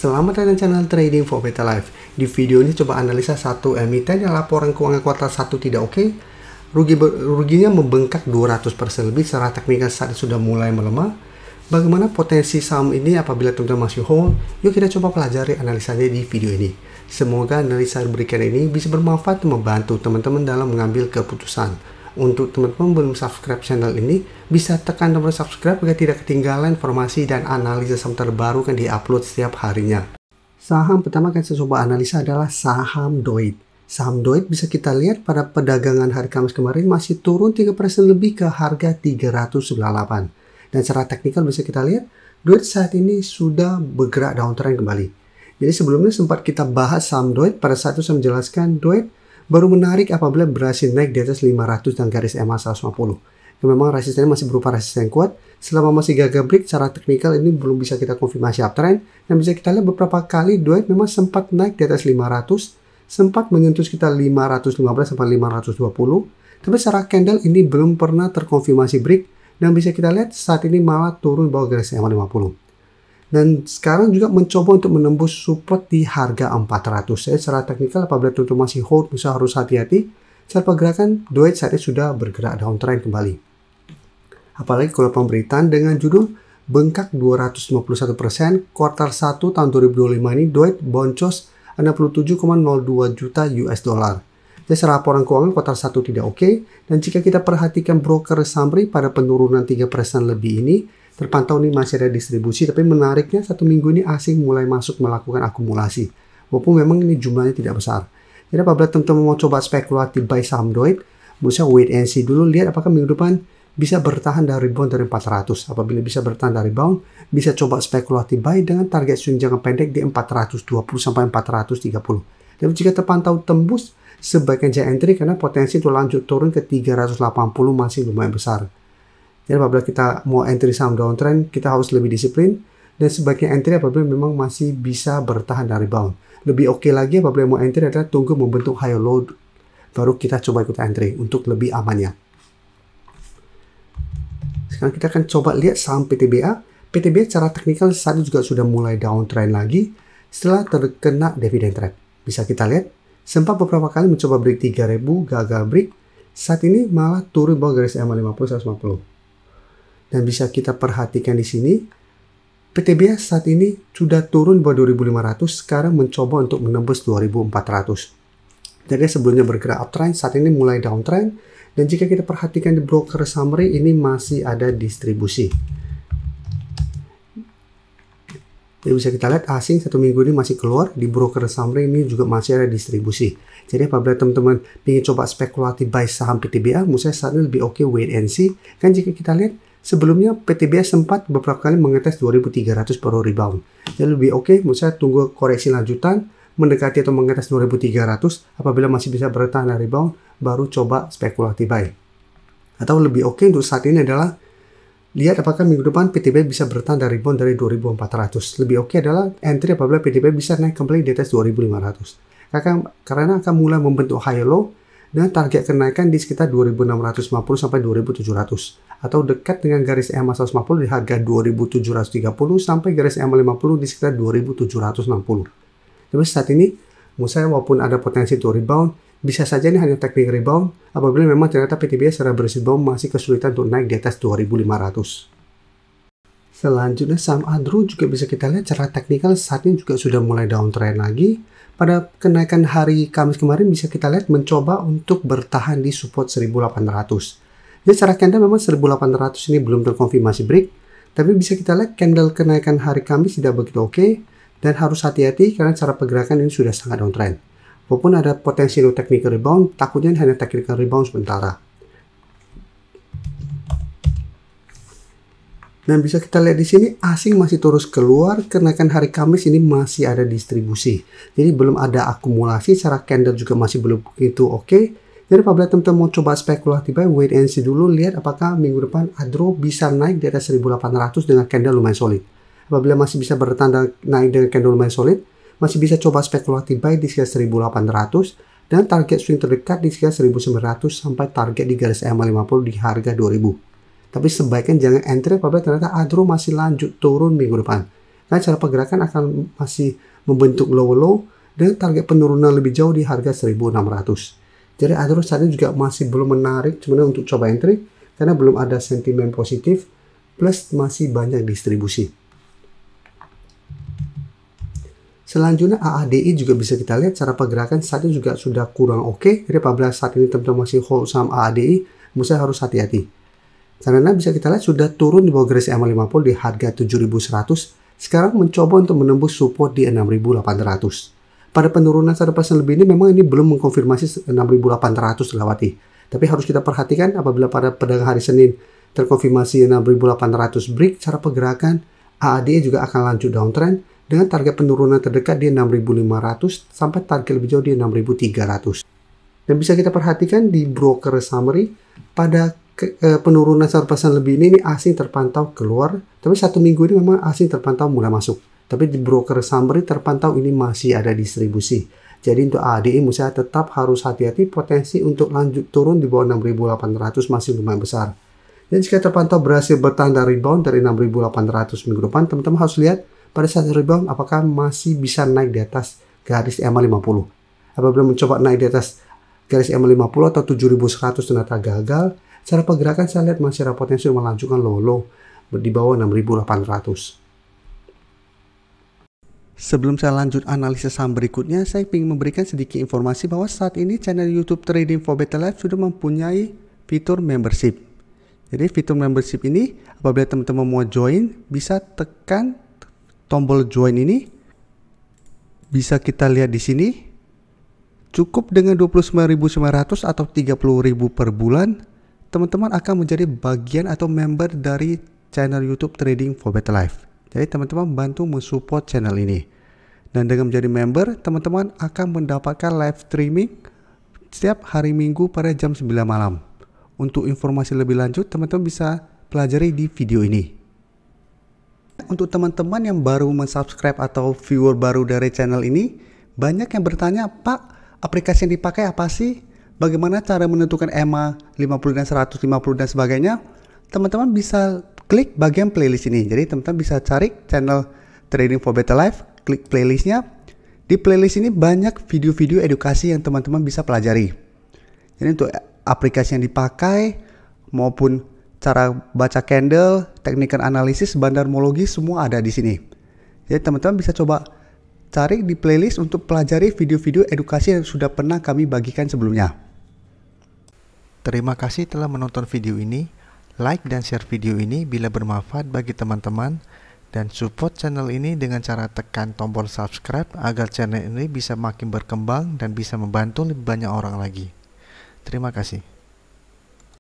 Selamat datang di channel Trading for Better Life. Di video ini coba analisa satu emiten yang laporan keuangan kuartal 1 tidak oke. Ruginya membengkak 200% lebih secara teknikal saat sudah mulai melemah. Bagaimana potensi saham ini apabila teman-teman masih hold? Yuk kita coba pelajari analisanya di video ini. Semoga analisa berikan ini bisa bermanfaat dan membantu teman-teman dalam mengambil keputusan. Untuk teman-teman belum subscribe channel ini, bisa tekan tombol subscribe agar tidak ketinggalan informasi dan analisa saham terbaru yang diupload setiap harinya. Saham pertama yang saya coba analisa adalah saham DOIT. Saham DOIT bisa kita lihat pada perdagangan hari Kamis kemarin masih turun 3% lebih ke harga 398. Dan secara teknikal bisa kita lihat, DOIT saat ini sudah bergerak downtrend kembali. Jadi sebelumnya sempat kita bahas saham DOIT, pada saat itu saya menjelaskan DOIT baru menarik apabila berhasil naik di atas 500 dan garis EMA 150. Yang memang resistennya masih berupa resisten kuat. Selama masih gagal break, secara teknikal ini belum bisa kita konfirmasi uptrend. Dan bisa kita lihat beberapa kali DOIT memang sempat naik di atas 500, sempat menyentuh sekitar 515 sampai 520. Tapi secara candle ini belum pernah terkonfirmasi break. Dan bisa kita lihat saat ini malah turun bawah garis EMA 50. Dan sekarang juga mencoba untuk menembus support di harga 400. Saya secara teknikal apabila teman-teman masih hold, bisa harus hati-hati. Saat pergerakan, DOIT saat ini sudah bergerak downtrend kembali. Apalagi kalau pemberitaan dengan judul bengkak 251%, kuartal 1 tahun 2025 ini DOIT boncos 67,02 juta US dollar. Jadi secara laporan keuangan kuartal 1 tidak oke. Dan jika kita perhatikan broker summary pada penurunan 3% lebih ini, terpantau nih masih ada distribusi, tapi menariknya satu minggu ini asing mulai masuk melakukan akumulasi. Walaupun memang ini jumlahnya tidak besar. Jadi apabila teman-teman mau coba spekulatif buy saham DOIT, bisa wait and see dulu, lihat apakah minggu depan bisa bertahan dari rebound dari 400. Apabila bisa bertahan dari rebound, bisa coba spekulatif buy dengan target swing jangka pendek di 420 sampai 430. Dan jika terpantau tembus, sebaiknya jangan entry karena potensi itu lanjut turun ke 380 masih lumayan besar. Jadi apabila kita mau entry saham downtrend, kita harus lebih disiplin. Dan sebaiknya entry apabila memang masih bisa bertahan dari rebound. Lebih oke lagi apabila mau entry adalah tunggu membentuk high low, baru kita coba ikut entry untuk lebih amannya. Sekarang kita akan coba lihat saham PTBA. PTBA secara teknikal saat ini juga sudah mulai downtrend lagi setelah terkena dividend trap. Bisa kita lihat, sempat beberapa kali mencoba break 3000, gagal break. Saat ini malah turun bawah garis EMA 50-150. Dan bisa kita perhatikan di sini, PTBA saat ini sudah turun bawah 2500, sekarang mencoba untuk menembus 2400. Jadi sebelumnya bergerak uptrend, saat ini mulai downtrend. Dan jika kita perhatikan di broker summary, ini masih ada distribusi. Jadi bisa kita lihat asing satu minggu ini masih keluar, di broker summary ini juga masih ada distribusi. Jadi apabila teman-teman ingin coba spekulatif buy saham PTBA, menurut saya saat ini lebih oke wait and see. Kan jika kita lihat, sebelumnya PTBA sempat beberapa kali mengetes 2300 per rebound. Jadi lebih oke, menurut saya tunggu koreksi lanjutan, mendekati atau mengetes 2300, apabila masih bisa bertahan dari rebound, baru coba spekulatif buy. Atau lebih oke untuk saat ini adalah lihat apakah minggu depan PTBA bisa bertahan dari rebound dari 2400. Lebih oke adalah entry apabila PTBA bisa naik kembali di atas 2500. Karena akan mulai membentuk high low dengan target kenaikan di sekitar 2650 sampai 2700 atau dekat dengan garis EMA 150 di harga 2730 sampai garis EMA 50 di sekitar 2760. Tapi saat ini menurut saya walaupun ada potensi untuk rebound, bisa saja ini hanya teknik rebound apabila memang ternyata PTBA secara berrebound masih kesulitan untuk naik di atas 2500. Selanjutnya saham Adro juga bisa kita lihat secara teknikal saat ini juga sudah mulai downtrend lagi. Pada kenaikan hari Kamis kemarin bisa kita lihat mencoba untuk bertahan di support 1800. Jadi secara candle memang 1800 ini belum terkonfirmasi break, tapi bisa kita lihat candle kenaikan hari Kamis tidak begitu oke dan harus hati-hati karena cara pergerakan ini sudah sangat downtrend. Walaupun ada potensi untuk technical rebound, takutnya hanya technical rebound sementara. Dan bisa kita lihat di sini asing masih terus keluar, kenaikan hari Kamis ini masih ada distribusi. Jadi belum ada akumulasi, secara candle juga masih belum begitu oke. Jadi apabila teman-teman mau coba spekulatif buy, wait and see dulu, lihat apakah minggu depan Adro bisa naik di atas 1800 dengan candle lumayan solid. Apabila masih bisa bertanda naik dengan candle lumayan solid, masih bisa coba spekulatif buy di sekitar 1800 dan target swing terdekat di sekitar 1900 sampai target di garis EMA 50 di harga 2000. Tapi sebaiknya jangan entry apabila ternyata Adro masih lanjut turun minggu depan. Nah, cara pergerakan akan masih membentuk low dengan target penurunan lebih jauh di harga 1600. Jadi Adro saat ini juga masih belum menarik sebenarnya untuk coba entry karena belum ada sentimen positif plus masih banyak distribusi. Selanjutnya AADI juga bisa kita lihat cara pergerakan saat ini juga sudah kurang oke. Jadi apabila saat ini teman-teman masih hold saham AADI, mesti harus hati-hati. Karena bisa kita lihat sudah turun di bawah garis EMA 50 di harga 7100. Sekarang mencoba untuk menembus support di 6800. Pada penurunan 1% lebih ini memang ini belum mengkonfirmasi 6800 lewati. Tapi harus kita perhatikan apabila pada perdagangan hari Senin terkonfirmasi 6800 break, cara pergerakan AADI juga akan lanjut downtrend dengan target penurunan terdekat di 6500 sampai target lebih jauh di 6300. Dan bisa kita perhatikan di broker summary pada penurunan 1% lebih ini asing terpantau keluar, tapi 1 minggu ini memang asing terpantau mulai masuk. Tapi di broker summary terpantau ini masih ada distribusi. Jadi untuk AADI Musa tetap harus hati-hati, potensi untuk lanjut turun di bawah 6800 masih lumayan besar. Dan jika terpantau berhasil bertahan dari rebound dari 6800 minggu depan, teman-teman harus lihat pada saat rebound apakah masih bisa naik di atas garis EMA 50. Apabila mencoba naik di atas garis EMA 50 atau 7100 ternyata gagal, cara pergerakan saya lihat masih ada potensi melanjutkan low di bawah 6800. Sebelum saya lanjut analisis saham berikutnya, saya ingin memberikan sedikit informasi bahwa saat ini channel YouTube Trading for Better Life sudah mempunyai fitur membership. Jadi fitur membership ini apabila teman-teman mau join, bisa tekan tombol join ini. Bisa kita lihat di sini. Cukup dengan 29.900 atau 30.000 per bulan, teman-teman akan menjadi bagian atau member dari channel YouTube Trading for Better Life. Jadi teman-teman bantu mensupport channel ini. Dan dengan menjadi member, teman-teman akan mendapatkan live streaming setiap hari Minggu pada jam 9 malam. Untuk informasi lebih lanjut, teman-teman bisa pelajari di video ini. Untuk teman-teman yang baru mensubscribe atau viewer baru dari channel ini, banyak yang bertanya, Pak, aplikasi yang dipakai apa sih? Bagaimana cara menentukan EMA 50 dan 150 dan sebagainya? Teman-teman bisa klik bagian playlist ini. Jadi teman-teman bisa cari channel Trading for Better Life, klik playlistnya. Di playlist ini banyak video-video edukasi yang teman-teman bisa pelajari. Jadi untuk aplikasi yang dipakai maupun cara baca candle, teknik analisis, bandarmologi semua ada di sini. Jadi teman-teman bisa coba cari di playlist untuk pelajari video-video edukasi yang sudah pernah kami bagikan sebelumnya. Terima kasih telah menonton video ini. Like dan share video ini bila bermanfaat bagi teman-teman, dan support channel ini dengan cara tekan tombol subscribe agar channel ini bisa makin berkembang dan bisa membantu lebih banyak orang lagi. Terima kasih.